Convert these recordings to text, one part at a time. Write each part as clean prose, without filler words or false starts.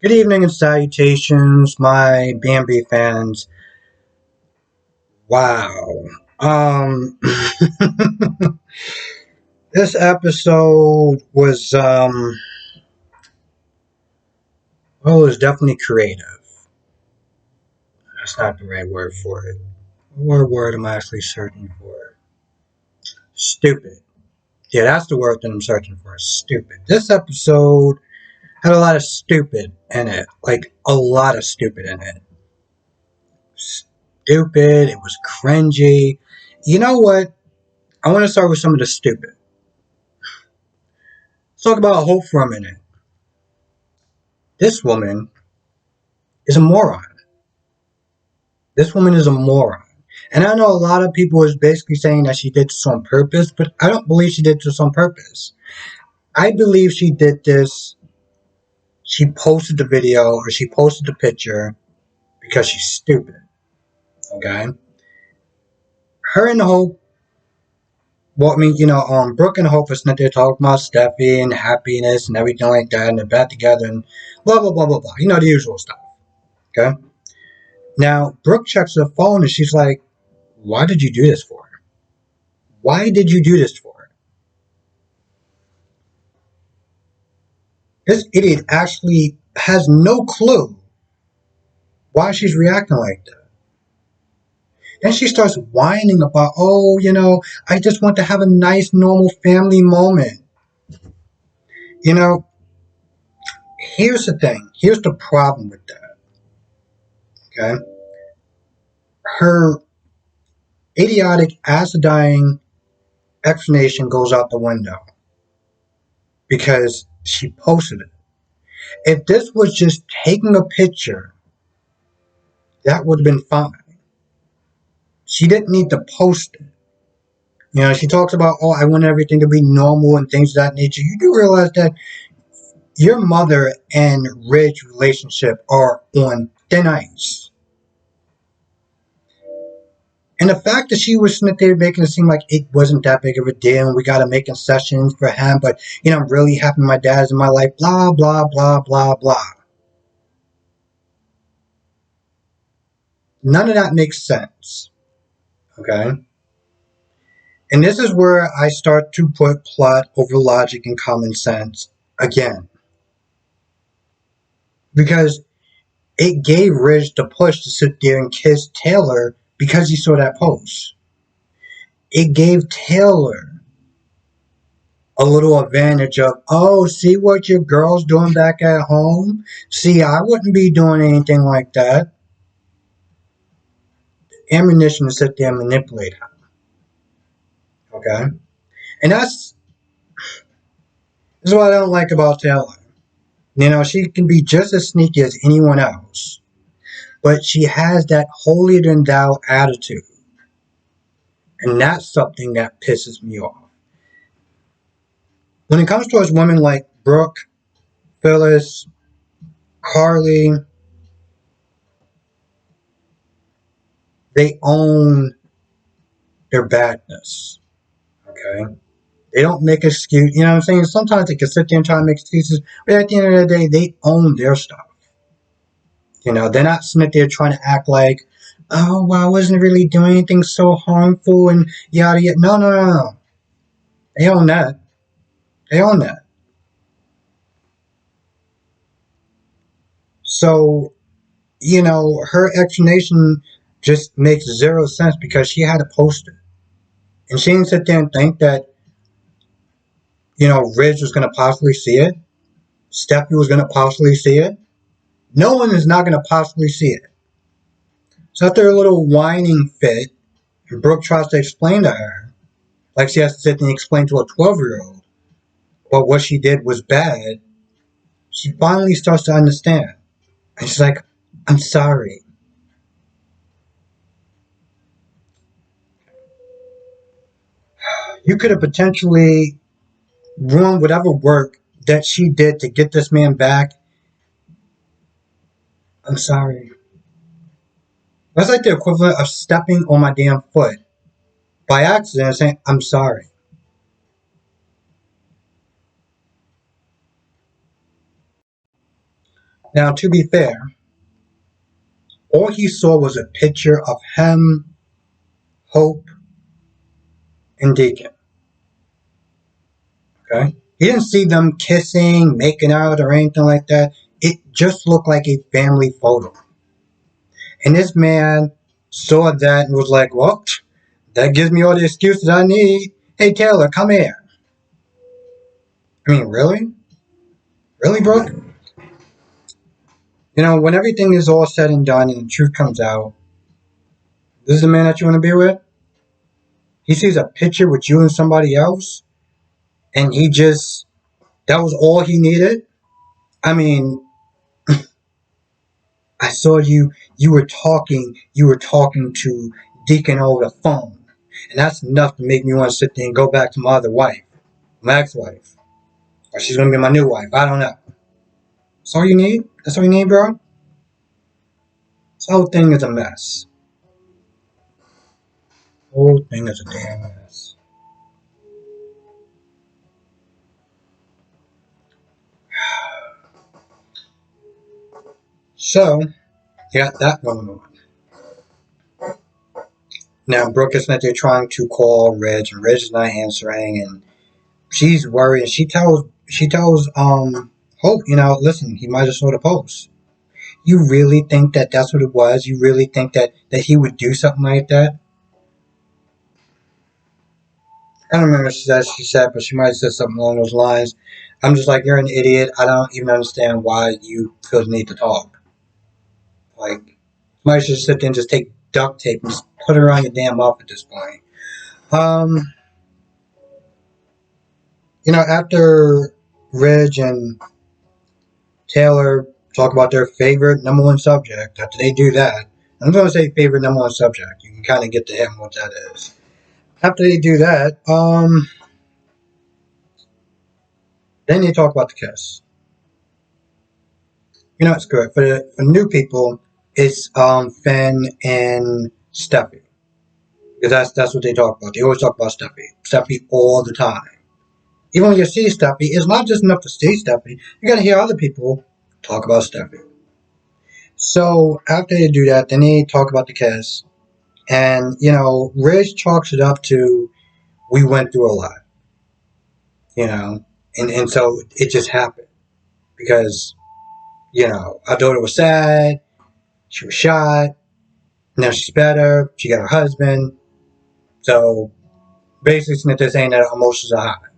Good evening and salutations, my Bambi fans. Wow. Um, this episode was definitely creative. That's not the right word for it. What word am I actually searching for? Stupid. Yeah, that's the word that I'm searching for. Stupid. This episode had a lot of stupid in it. Like, a lot of stupid in it. Stupid. It was cringy. You know what? I want to start with some of the stupid. Let's talk about Hope for a minute. This woman is a moron. This woman is a moron. And I know a lot of people is basically saying that she did this on purpose, but I don't believe she did this on purpose. I believe she did this. She posted the video or she posted the picture because she's stupid. Okay? Her and Hope, well, I mean, Brooke and Hope was not there talking about Steffi and happiness and everything like that, and they're back together and blah, blah, blah, blah, blah. You know, the usual stuff. Okay? Now, Brooke checks her phone and she's like, why did you do this for her? Why did you do this for her? This idiot actually has no clue why she's reacting like that. Then she starts whining about, I just want to have a nice, normal family moment. You know, here's the thing. Here's the problem with that. Okay? Her idiotic, acidine explanation goes out the window because she posted it. If this was just taking a picture, that would have been fine. She didn't need to post it. She talks about, I want everything to be normal and things of that nature. You do realize that your mother and Ridge relationship are on thin ice. And the fact that she was sitting there making it seem like it wasn't that big of a deal and we got to make concessions for him, but, I'm really happy my dad's in my life, blah, blah, blah, blah, blah. None of that makes sense. Okay? And this is where I start to put plot over logic and common sense again. Because it gave Ridge the push to sit there and kiss Taylor because he saw that post. It gave Taylor a little advantage of, see what your girl's doing back at home? See, I wouldn't be doing anything like that. Ammunition to sit there and manipulate her. Okay? And this is what I don't like about Taylor. She can be just as sneaky as anyone else, but she has that holier than thou attitude. And that's something that pisses me off. When it comes to women like Brooke, Phyllis, Carly, they own their badness. Okay? They don't make excuses. You know what I'm saying? Sometimes they can sit there and try to make excuses, but at the end of the day, they own their stuff. They're not sitting there trying to act like, well, I wasn't really doing anything so harmful and yada yada. No, no, no, no. They own that. They own that. So, her explanation just makes zero sense because she had to post it. And she didn't sit there and think that, Ridge was going to possibly see it. Steffi was going to possibly see it. No one is not going to possibly see it. So after a little whining fit, and Brooke tries to explain to her, like she has to sit and explain to a 12-year-old, but what she did was bad, she finally starts to understand. And she's like, I'm sorry. You could have potentially ruined whatever work that she did to get this man back. I'm sorry. That's like the equivalent of stepping on my damn foot by accident and saying, I'm sorry. Now, to be fair, all he saw was a picture of him, Hope, and Deacon. Okay? He didn't see them kissing, making out, or anything like that. It just looked like a family photo. And this man saw that and was like, well, that gives me all the excuses I need. Hey, Taylor, come here. I mean, really? Really, bro? You know, when everything is all said and done and the truth comes out, this is the man that you want to be with? He sees a picture with you and somebody else, and that was all he needed? I mean, I saw you were talking to Deacon over the phone. And that's enough to make me want to sit there and go back to my other wife, my ex-wife. Or she's going to be my new wife. I don't know. That's all you need? That's all you need, bro? This whole thing is a mess. The whole thing is a damn mess. So, you got that going on. Now, Brooke is that they're trying to call Reg, and Reg is not answering, and she's worried. And she tells Hope, listen, he might have saw the post. You really think that that's what it was? You really think that he would do something like that? I don't remember what she said, but she might have said something along those lines. I'm just like, you're an idiot. I don't even understand why you feel the need to talk. Like, you might just sit there and just take duct tape and just put it around your damn mouth at this point. Um, after Ridge and Taylor talk about their favorite number one subject, after they do that, I'm going to say favorite number one subject. You can kind of get to him what that is. After they do that, then they talk about the kiss. It's good for new people. It's Finn and Steffi, because that's what they talk about. They always talk about Steffi all the time. Even when you see Steffi, it's not just enough to see Steffi. You got to hear other people talk about Steffi. So after they do that, then they talk about the kiss, and Ridge chalks it up to we went through a lot, and so it just happened because our daughter was sad, she was shot. Now she's better. She got her husband. So basically, they're saying that her emotions are high.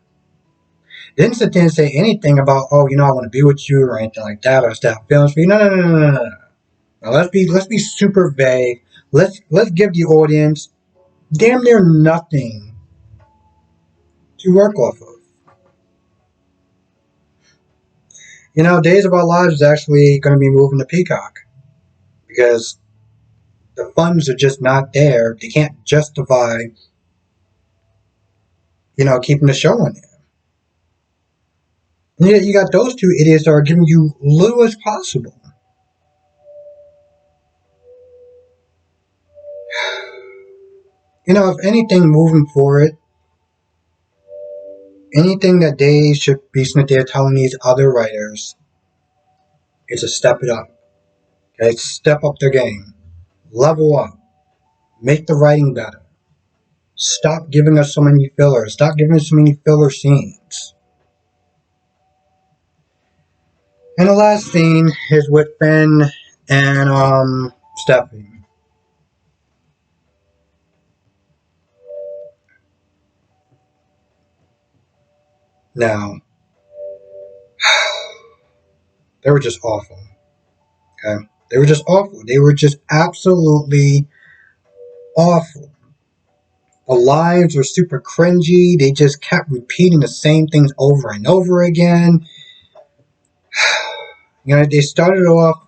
Didn't sit there and say anything about, I want to be with you or anything like that, or stop feelings for you. No, no, no, no, no, no. Now let's be super vague. Let's give the audience damn near nothing to work off of. Days of Our Lives is actually going to be moving to Peacock because the funds are just not there. They can't justify, keeping the show on there. And yet you got those two idiots that are giving you little as possible. If anything, moving forward, anything that they should be they're telling these other writers is to step it up. Okay, step up their game, level up, make the writing better. Stop giving us so many fillers. Stop giving us so many filler scenes. And the last scene is with Finn and Steffi. Now, they were just awful. Okay, they were just awful. They were just absolutely awful. The lines were super cringy. They just kept repeating the same things over and over again. They started off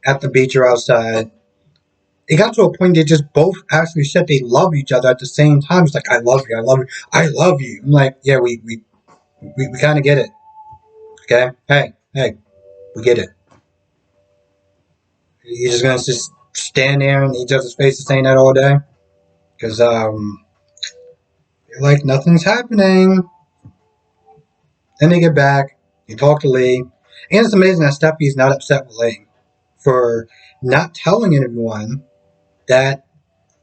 at the beach or outside. It got to a point they just both actually said they love each other at the same time. It's like, I love you, I love you, I love you. I'm like, yeah, we kind of get it. Okay? Hey, we get it. You're just going to just stand there in each other's faces saying that all day? Because, nothing's happening. Then they get back. They talk to Lee. And it's amazing that Steffi's not upset with Layne for not telling anyone that,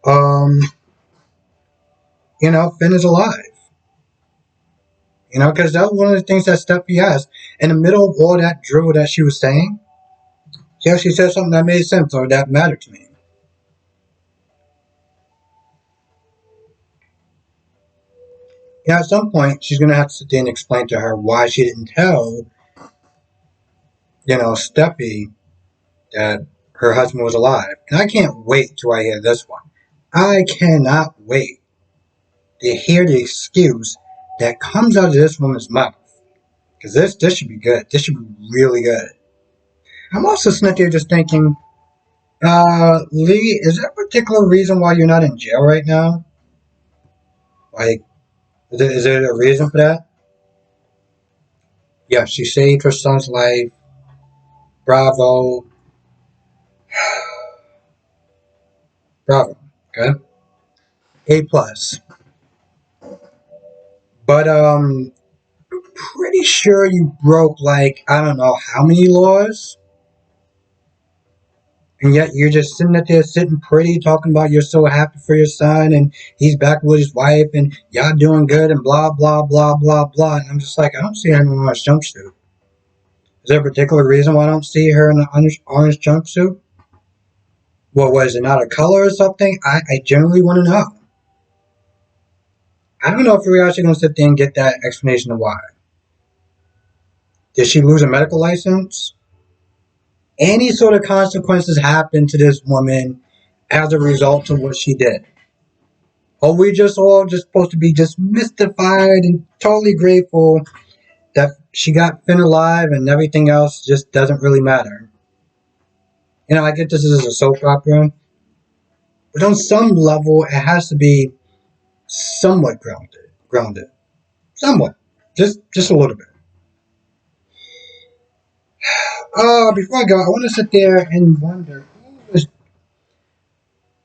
um, Finn is alive. Because that was one of the things that Steffi has. In the middle of all that drivel that she was saying, she actually said something that made sense or that mattered to me. At some point, she's going to have to sit there and explain to her why she didn't tell, Steffi that her husband was alive. And I can't wait till I hear this one. I cannot wait to hear the excuse that comes out of this woman's mouth. Because this should be good. This should be really good. I'm also sitting there just thinking, Lee, is there a particular reason why you're not in jail right now? Like, is there a reason for that? Yeah, she saved her son's life. Bravo. Bravo. Okay. A plus. But pretty sure you broke like I don't know how many laws. And yet you're just sitting there sitting pretty, talking about you're so happy for your son and he's back with his wife and y'all doing good and blah blah blah blah blah. And I'm just like, I don't see her in an orange jumpsuit. Is there a particular reason why I don't see her in an orange jumpsuit? What was it, not a color or something? I genuinely want to know. I don't know if we're actually going to sit there and get that explanation of why. Did she lose a medical license? Any sort of consequences happen to this woman as a result of what she did? Or we just all just supposed to be just mystified and totally grateful that she got Finn alive and everything else just doesn't really matter? I get this is a soap opera, but on some level, it has to be somewhat grounded. Grounded. Somewhat. Just a little bit. Before I go, I want to sit there and wonder who was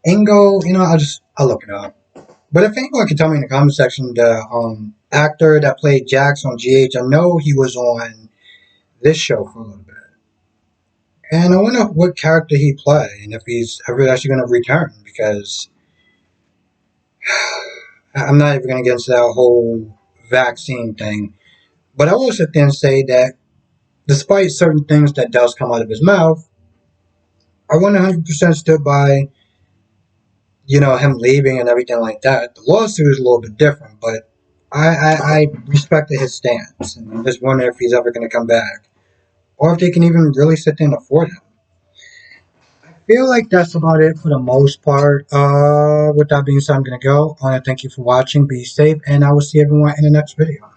Ingo. I'll look it up. But if anyone can tell me in the comment section, the actor that played Jax on GH, I know he was on this show for a little bit. And I wonder what character he played and if he's ever actually going to return, because I'm not even going to get into that whole vaccine thing. But I will sit there and say that despite certain things that does come out of his mouth, I 100% stood by, him leaving and everything like that. The lawsuit is a little bit different, but I respected his stance. And I'm just wondering if he's ever going to come back. Or if they can even really sit there and afford him. I feel like that's about it for the most part. With that being said, I'm going to go. I want to thank you for watching. Be safe, and I will see everyone in the next video.